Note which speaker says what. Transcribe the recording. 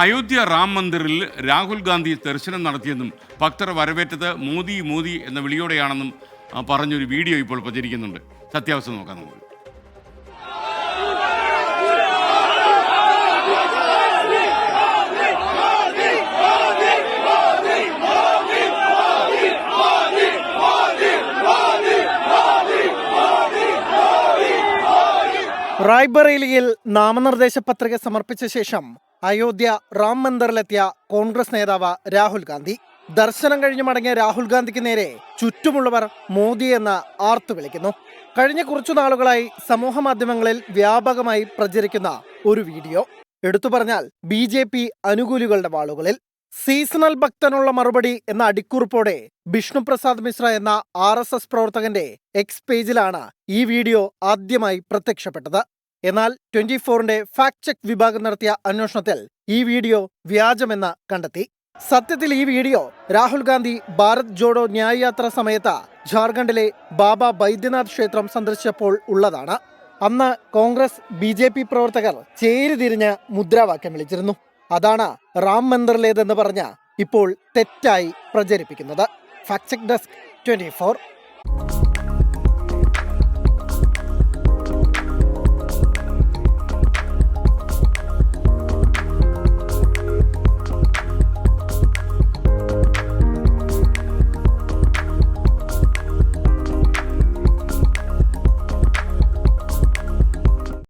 Speaker 1: അയോധ്യ റാം മന്ദിറിൽ രാഹുൽ ഗാന്ധി ദർശനം നടത്തിയെന്നും ഭക്തർ വരവേറ്റത് മോദി മോദി എന്ന വിളിയോടെയാണെന്നും പറഞ്ഞൊരു വീഡിയോ ഇപ്പോൾ പ്രചരിക്കുന്നുണ്ട്. സത്യാവസ്ഥ നോക്കാം നമുക്ക്.
Speaker 2: റായ്ബറേലിയിൽ നാമനിർദ്ദേശ പത്രിക സമർപ്പിച്ച ശേഷം അയോധ്യ റാം മന്ദിറിലെത്തിയ കോൺഗ്രസ് നേതാവ് രാഹുൽ ഗാന്ധി. ദർശനം കഴിഞ്ഞ് മടങ്ങിയ രാഹുൽ ഗാന്ധിക്ക് നേരെ ചുറ്റുമുള്ളവർ മോദി എന്ന് ആർത്തു വിളിക്കുന്നു. കഴിഞ്ഞ കുറച്ചു നാളുകളായി സമൂഹ മാധ്യമങ്ങളിൽ വ്യാപകമായി പ്രചരിക്കുന്ന ഒരു വീഡിയോ. എടുത്തു പറഞ്ഞാൽ BJP അനുകൂലികളുടെ വാളുകളിൽ സീസണൽ ഭക്തനുള്ള മറുപടി എന്ന അടിക്കുറിപ്പോടെ വിഷ്ണു പ്രസാദ് മിശ്ര എന്ന RSS പ്രവർത്തകന്റെ എക്സ് പേജിലാണ് ഈ വീഡിയോ ആദ്യമായി പ്രത്യക്ഷപ്പെട്ടത്. എന്നാൽ 24ന്റെ ഫാക്ട് ചെക്ക് വിഭാഗം നടത്തിയ അന്വേഷണത്തിൽ ഈ വീഡിയോ വ്യാജമെന്ന് കണ്ടെത്തി. സത്യത്തിൽ ഈ വീഡിയോ രാഹുൽ ഗാന്ധി ഭാരത് ജോഡോ ന്യായ് യാത്ര സമയത്ത് ജാർഖണ്ഡിലെ ബാബ ബൈദ്യനാഥ് ക്ഷേത്രം സന്ദർശിച്ചപ്പോൾ ഉള്ളതാണ്. അന്ന് കോൺഗ്രസ് BJP പ്രവർത്തകർ ചേരിതിരിഞ്ഞ് മുദ്രാവാക്യം വിളിച്ചിരുന്നു. അതാണ് റാം മന്ദിറിലേതെന്ന് പറഞ്ഞ് ഇപ്പോൾ തെറ്റായി പ്രചരിപ്പിക്കുന്നത്. Fact check desk 24.